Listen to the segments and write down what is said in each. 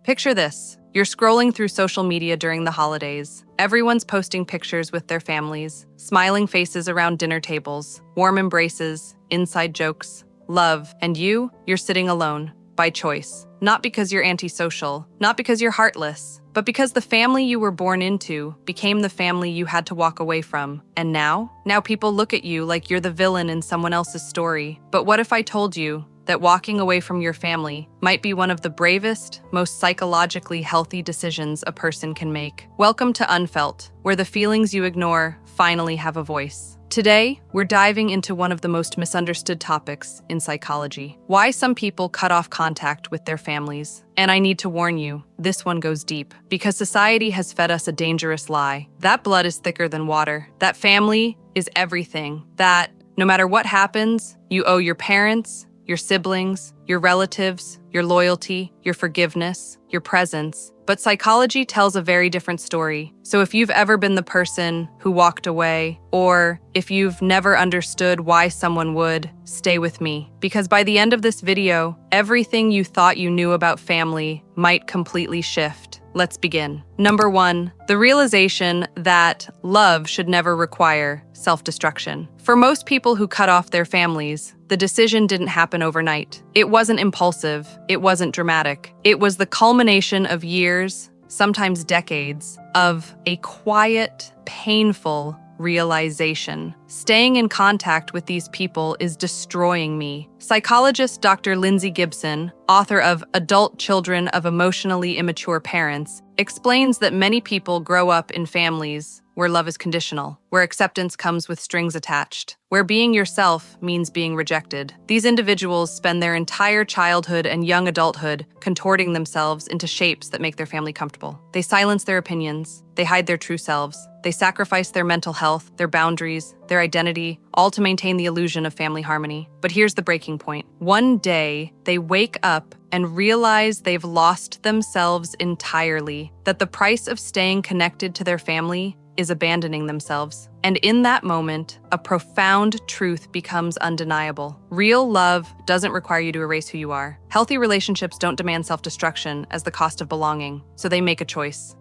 Picture this. You're scrolling through social media during the holidays. Everyone's posting pictures with their families, smiling faces around dinner tables, warm embraces, inside jokes, love, and you're sitting alone, by choice. Not because you're antisocial, not because you're heartless, but because the family you were born into became the family you had to walk away from. And now people look at you like you're the villain in someone else's story. But what if I told you that walking away from your family might be one of the bravest, most psychologically healthy decisions a person can make? Welcome to UNFELT, where the feelings you ignore finally have a voice. Today, we're diving into one of the most misunderstood topics in psychology: why some people cut off contact with their families. And I need to warn you, this one goes deep, because society has fed us a dangerous lie. That blood is thicker than water. That family is everything. That no matter what happens, you owe your parents, your siblings, your relatives, your loyalty, your forgiveness, your presence. But psychology tells a very different story. So if you've ever been the person who walked away, or if you've never understood why someone would, stay with me. Because by the end of this video, everything you thought you knew about family might completely shift. Let's begin. Number 1, the realization that love should never require self-destruction. For most people who cut off their families, the decision didn't happen overnight. It wasn't impulsive. It wasn't dramatic. It was the culmination of years, sometimes decades, of a quiet, painful realization. Staying in contact with these people is destroying me. Psychologist Dr. Lindsay Gibson, author of Adult Children of Emotionally Immature Parents, explains that many people grow up in families where love is conditional, where acceptance comes with strings attached, where being yourself means being rejected. These individuals spend their entire childhood and young adulthood contorting themselves into shapes that make their family comfortable. They silence their opinions, they hide their true selves, they sacrifice their mental health, their boundaries, their identity, all to maintain the illusion of family harmony. But here's the breaking point. One day, they wake up and realize they've lost themselves entirely, that the price of staying connected to their family is abandoning themselves. And in that moment, a profound truth becomes undeniable. Real love doesn't require you to erase who you are. Healthy relationships don't demand self-destruction as the cost of belonging, so they make a choice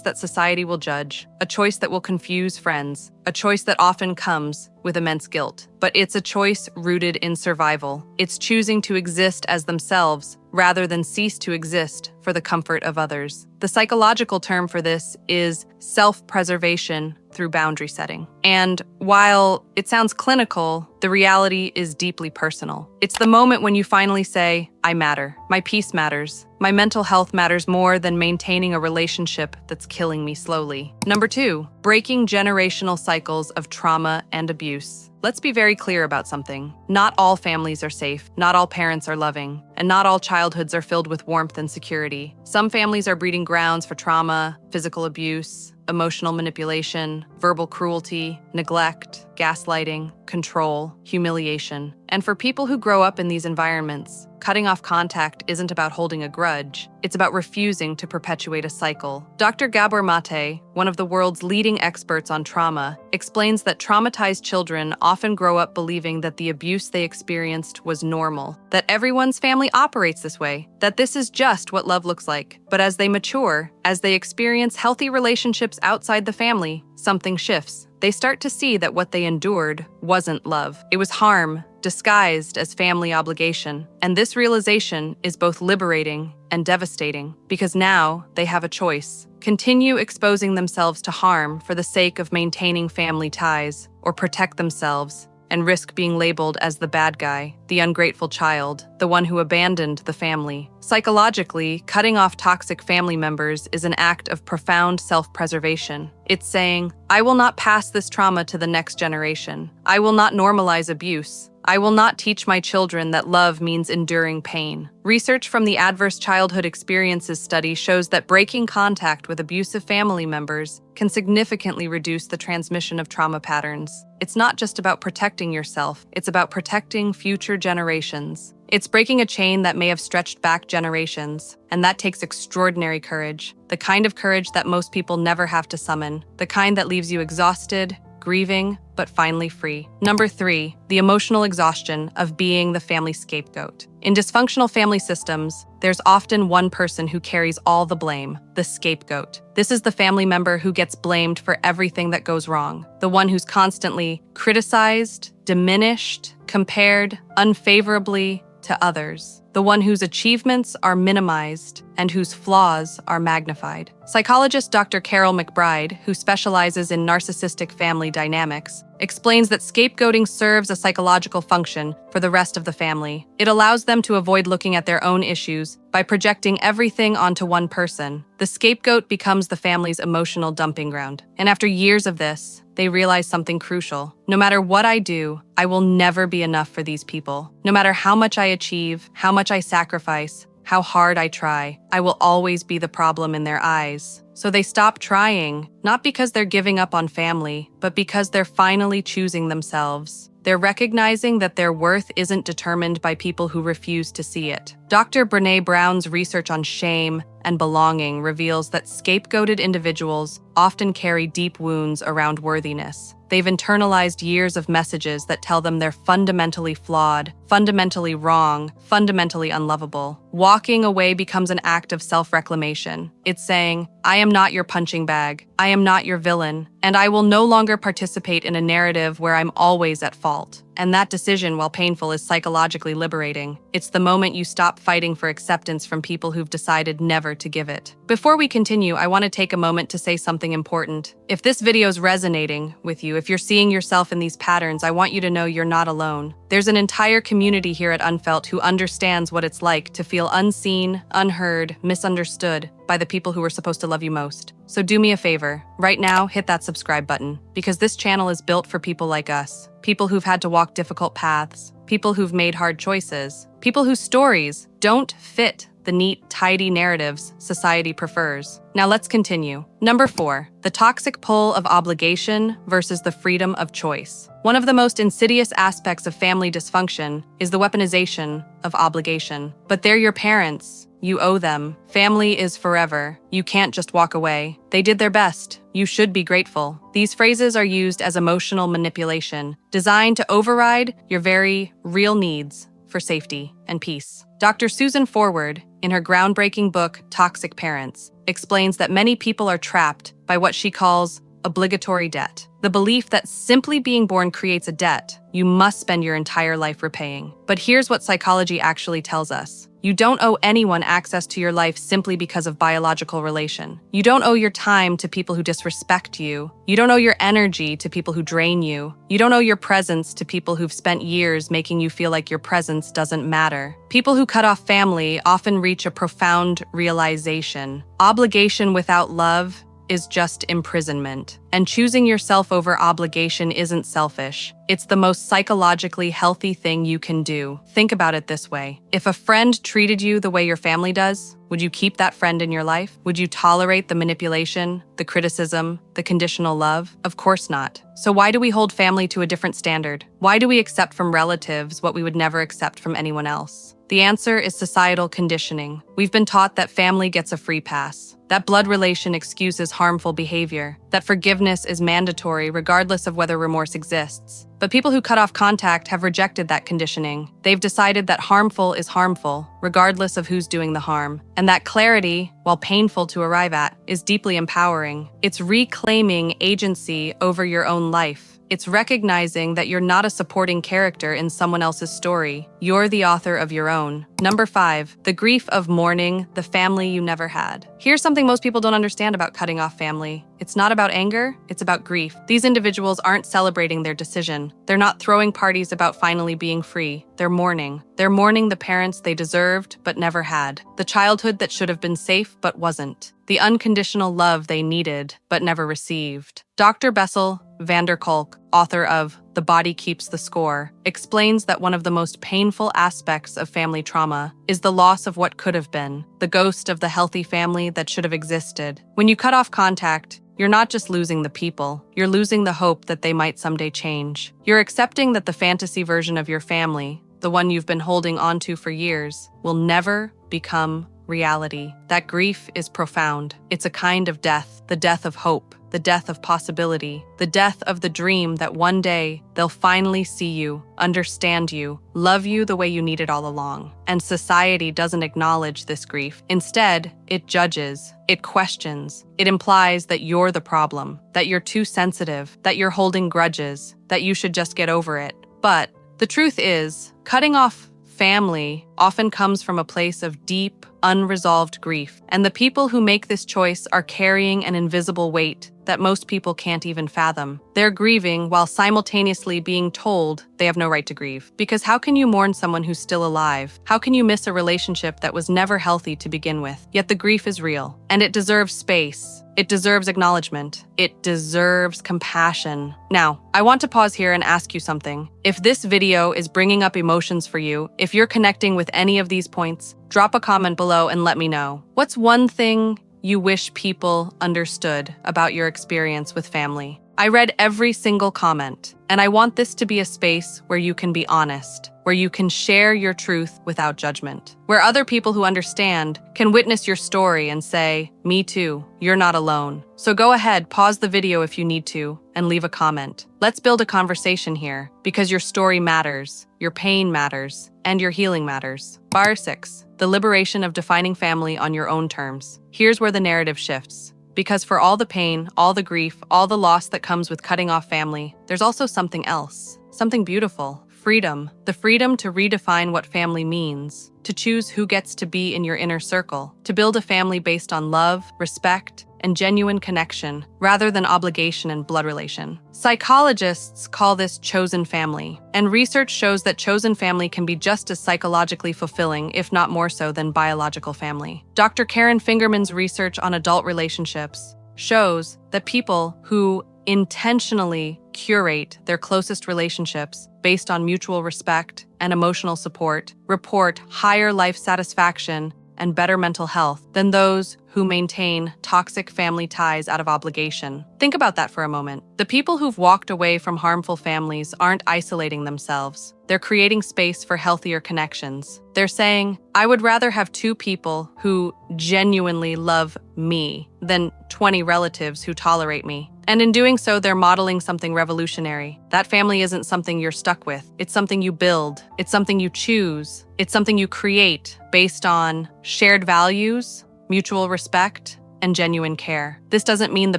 that society will judge, a choice that will confuse friends, a choice that often comes with immense guilt. But it's a choice rooted in survival. It's choosing to exist as themselves rather than cease to exist for the comfort of others. The psychological term for this is self-preservation through boundary setting. And while it sounds clinical, the reality is deeply personal. It's the moment when you finally say, I matter. My peace matters. My mental health matters more than maintaining a relationship that's killing me slowly. Number 2, breaking generational cycles of trauma and abuse. Let's be very clear about something. Not all families are safe, not all parents are loving, and not all childhoods are filled with warmth and security. Some families are breeding grounds for trauma, physical abuse, emotional manipulation, verbal cruelty, neglect, gaslighting, control, humiliation. And for people who grow up in these environments, cutting off contact isn't about holding a grudge, it's about refusing to perpetuate a cycle. Dr. Gabor Maté, one of the world's leading experts on trauma, explains that traumatized children often grow up believing that the abuse they experienced was normal, that everyone's family operates this way, that this is just what love looks like. But as they mature, as they experience healthy relationships outside the family, something shifts. They start to see that what they endured wasn't love. It was harm, disguised as family obligation. And this realization is both liberating and devastating, because now they have a choice. Continue exposing themselves to harm for the sake of maintaining family ties, or protect themselves and risk being labeled as the bad guy, the ungrateful child, the one who abandoned the family. Psychologically, cutting off toxic family members is an act of profound self-preservation. It's saying, I will not pass this trauma to the next generation. I will not normalize abuse. I will not teach my children that love means enduring pain. Research from the Adverse Childhood Experiences study shows that breaking contact with abusive family members can significantly reduce the transmission of trauma patterns. It's not just about protecting yourself, it's about protecting future generations. It's breaking a chain that may have stretched back generations, and that takes extraordinary courage. The kind of courage that most people never have to summon, the kind that leaves you exhausted, grieving, but finally free. Number 3, the emotional exhaustion of being the family scapegoat. In dysfunctional family systems, there's often one person who carries all the blame, the scapegoat. This is the family member who gets blamed for everything that goes wrong, the one who's constantly criticized, diminished, compared unfavorably to others, the one whose achievements are minimized and whose flaws are magnified. Psychologist Dr. Carol McBride, who specializes in narcissistic family dynamics, explains that scapegoating serves a psychological function for the rest of the family. It allows them to avoid looking at their own issues by projecting everything onto one person. The scapegoat becomes the family's emotional dumping ground. And after years of this, they realize something crucial. No matter what I do, I will never be enough for these people. No matter how much I achieve, how much I sacrifice, how hard I try, I will always be the problem in their eyes. So they stop trying, not because they're giving up on family, but because they're finally choosing themselves. They're recognizing that their worth isn't determined by people who refuse to see it. Dr. Brené Brown's research on shame and belonging reveals that scapegoated individuals often carry deep wounds around worthiness. They've internalized years of messages that tell them they're fundamentally flawed, fundamentally wrong, fundamentally unlovable. Walking away becomes an act of self-reclamation. It's saying, I am not your punching bag, I am not your villain, and I will no longer participate in a narrative where I'm always at fault. And that decision, while painful, is psychologically liberating. It's the moment you stop fighting for acceptance from people who've decided never to give it. Before we continue, I want to take a moment to say something important. If this video is resonating with you, if you're seeing yourself in these patterns, I want you to know you're not alone. There's an entire community here at UNFELT who understands what it's like to feel unseen, unheard, misunderstood by the people who are supposed to love you most. So do me a favor, right now hit that subscribe button, because this channel is built for people like us, people who've had to walk difficult paths, people who've made hard choices, people whose stories don't fit the neat, tidy narratives society prefers. Now let's continue. Number 4, the toxic pull of obligation versus the freedom of choice. One of the most insidious aspects of family dysfunction is the weaponization of obligation. But they're your parents. You owe them. Family is forever. You can't just walk away. They did their best. You should be grateful. These phrases are used as emotional manipulation, designed to override your very real needs for safety and peace. Dr. Susan Forward, in her groundbreaking book, Toxic Parents, explains that many people are trapped by what she calls obligatory debt. The belief that simply being born creates a debt you must spend your entire life repaying. But here's what psychology actually tells us. You don't owe anyone access to your life simply because of biological relation. You don't owe your time to people who disrespect you. You don't owe your energy to people who drain you. You don't owe your presence to people who've spent years making you feel like your presence doesn't matter. People who cut off family often reach a profound realization. Obligation without love is just imprisonment. And choosing yourself over obligation isn't selfish. It's the most psychologically healthy thing you can do. Think about it this way. If a friend treated you the way your family does, would you keep that friend in your life? Would you tolerate the manipulation, the criticism, the conditional love? Of course not. So why do we hold family to a different standard? Why do we accept from relatives what we would never accept from anyone else? The answer is societal conditioning. We've been taught that family gets a free pass, that blood relation excuses harmful behavior, that forgiveness is mandatory regardless of whether remorse exists. But people who cut off contact have rejected that conditioning. They've decided that harmful is harmful, regardless of who's doing the harm. And that clarity, while painful to arrive at, is deeply empowering. It's reclaiming agency over your own life. It's recognizing that you're not a supporting character in someone else's story. You're the author of your own. Number 5, the grief of mourning the family you never had. Here's something most people don't understand about cutting off family. It's not about anger, it's about grief. These individuals aren't celebrating their decision. They're not throwing parties about finally being free. They're mourning. They're mourning the parents they deserved but never had. The childhood that should have been safe but wasn't. The unconditional love they needed but never received. Dr. Bessel van der Kolk, author of The Body Keeps the Score, explains that one of the most painful aspects of family trauma is the loss of what could have been, the ghost of the healthy family that should have existed. When you cut off contact, you're not just losing the people, you're losing the hope that they might someday change. You're accepting that the fantasy version of your family, the one you've been holding onto for years, will never become reality. That grief is profound. It's a kind of death, the death of hope, the death of possibility, the death of the dream that one day they'll finally see you, understand you, love you the way you needed all along. And society doesn't acknowledge this grief. Instead, it judges, it questions, it implies that you're the problem, that you're too sensitive, that you're holding grudges, that you should just get over it. But the truth is, cutting off family often comes from a place of deep, unresolved grief, and the people who make this choice are carrying an invisible weight that most people can't even fathom. They're grieving while simultaneously being told they have no right to grieve. Because how can you mourn someone who's still alive? How can you miss a relationship that was never healthy to begin with? Yet the grief is real, and it deserves space. It deserves acknowledgement. It deserves compassion. Now, I want to pause here and ask you something. If this video is bringing up emotions for you, if you're connecting with any of these points, drop a comment below and let me know. What's one thing you wish people understood about your experience with family? I read every single comment, and I want this to be a space where you can be honest, where you can share your truth without judgment, where other people who understand can witness your story and say, "Me too, you're not alone." So go ahead, pause the video if you need to, and leave a comment. Let's build a conversation here, because your story matters, your pain matters, and your healing matters. Bar 6, the liberation of defining family on your own terms. Here's where the narrative shifts. Because for all the pain, all the grief, all the loss that comes with cutting off family, there's also something else, something beautiful. Freedom. The freedom to redefine what family means, to choose who gets to be in your inner circle, to build a family based on love, respect, and genuine connection, rather than obligation and blood relation. Psychologists call this chosen family, and research shows that chosen family can be just as psychologically fulfilling, if not more so, than biological family. Dr. Karen Fingerman's research on adult relationships shows that people who intentionally curate their closest relationships based on mutual respect and emotional support report higher life satisfaction and better mental health than those who maintain toxic family ties out of obligation. Think about that for a moment. The people who've walked away from harmful families aren't isolating themselves. They're creating space for healthier connections. They're saying, I would rather have 2 people who genuinely love me than 20 relatives who tolerate me. And in doing so, they're modeling something revolutionary. That family isn't something you're stuck with. It's something you build. It's something you choose. It's something you create based on shared values, mutual respect, and genuine care. This doesn't mean the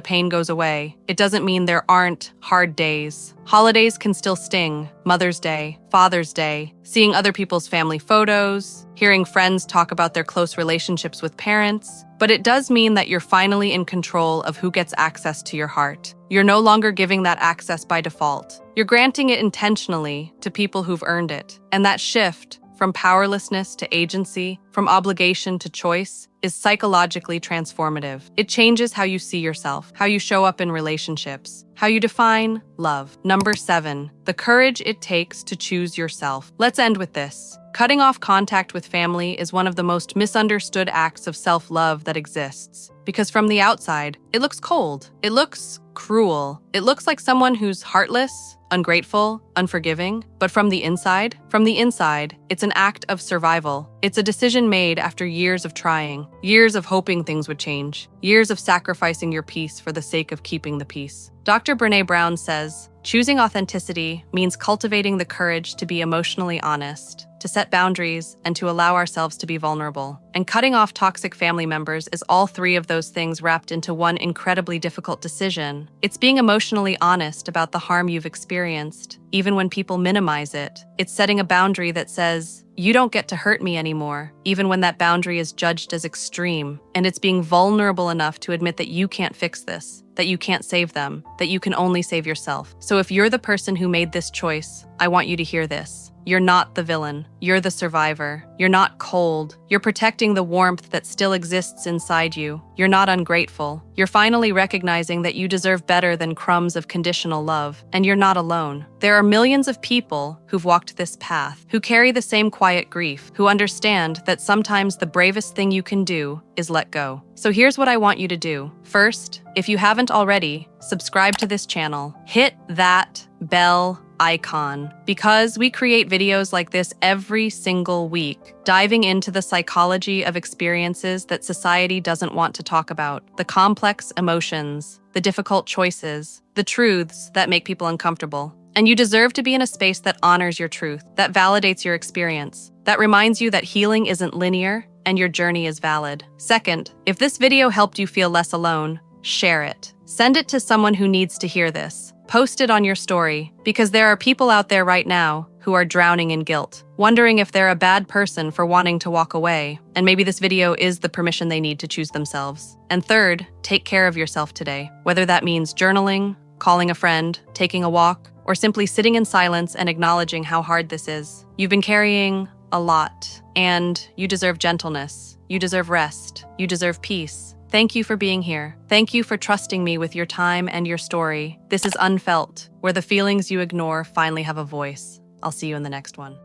pain goes away. It doesn't mean there aren't hard days. Holidays can still sting. Mother's Day, Father's Day, seeing other people's family photos, hearing friends talk about their close relationships with parents. But it does mean that you're finally in control of who gets access to your heart. You're no longer giving that access by default. You're granting it intentionally to people who've earned it. And that shift from powerlessness to agency, from obligation to choice, is psychologically transformative. It changes how you see yourself, how you show up in relationships, how you define love. Number 7, the courage it takes to choose yourself. Let's end with this. Cutting off contact with family is one of the most misunderstood acts of self-love that exists. Because from the outside, it looks cold. It looks cruel. It looks like someone who's heartless, ungrateful, unforgiving. But from the inside, it's an act of survival. It's a decision made after years of trying, years of hoping things would change, years of sacrificing your peace for the sake of keeping the peace. Dr. Brené Brown says, choosing authenticity means cultivating the courage to be emotionally honest, to set boundaries, and to allow ourselves to be vulnerable. And cutting off toxic family members is all 3 of those things wrapped into one incredibly difficult decision. It's being emotionally honest about the harm you've experienced, even when people minimize it. It's setting a boundary that says, you don't get to hurt me anymore, even when that boundary is judged as extreme. And it's being vulnerable enough to admit that you can't fix this, that you can't save them, that you can only save yourself. So if you're the person who made this choice, I want you to hear this. You're not the villain. You're the survivor. You're not cold. You're protecting the warmth that still exists inside you. You're not ungrateful. You're finally recognizing that you deserve better than crumbs of conditional love. And you're not alone. There are millions of people who've walked this path, who carry the same quiet grief, who understand that sometimes the bravest thing you can do is let go. So here's what I want you to do. First, if you haven't already, subscribe to this channel. Hit that bell icon. Because we create videos like this every single week, diving into the psychology of experiences that society doesn't want to talk about, the complex emotions, the difficult choices, the truths that make people uncomfortable. And you deserve to be in a space that honors your truth, that validates your experience, that reminds you that healing isn't linear and your journey is valid. Second, if this video helped you feel less alone, share it. Send it to someone who needs to hear this. Post it on your story, because there are people out there right now who are drowning in guilt, wondering if they're a bad person for wanting to walk away, and maybe this video is the permission they need to choose themselves. And third, take care of yourself today, whether that means journaling, calling a friend, taking a walk, or simply sitting in silence and acknowledging how hard this is. You've been carrying a lot, and you deserve gentleness. You deserve rest. You deserve peace. Thank you for being here. Thank you for trusting me with your time and your story. This is Unfelt, where the feelings you ignore finally have a voice. I'll see you in the next one.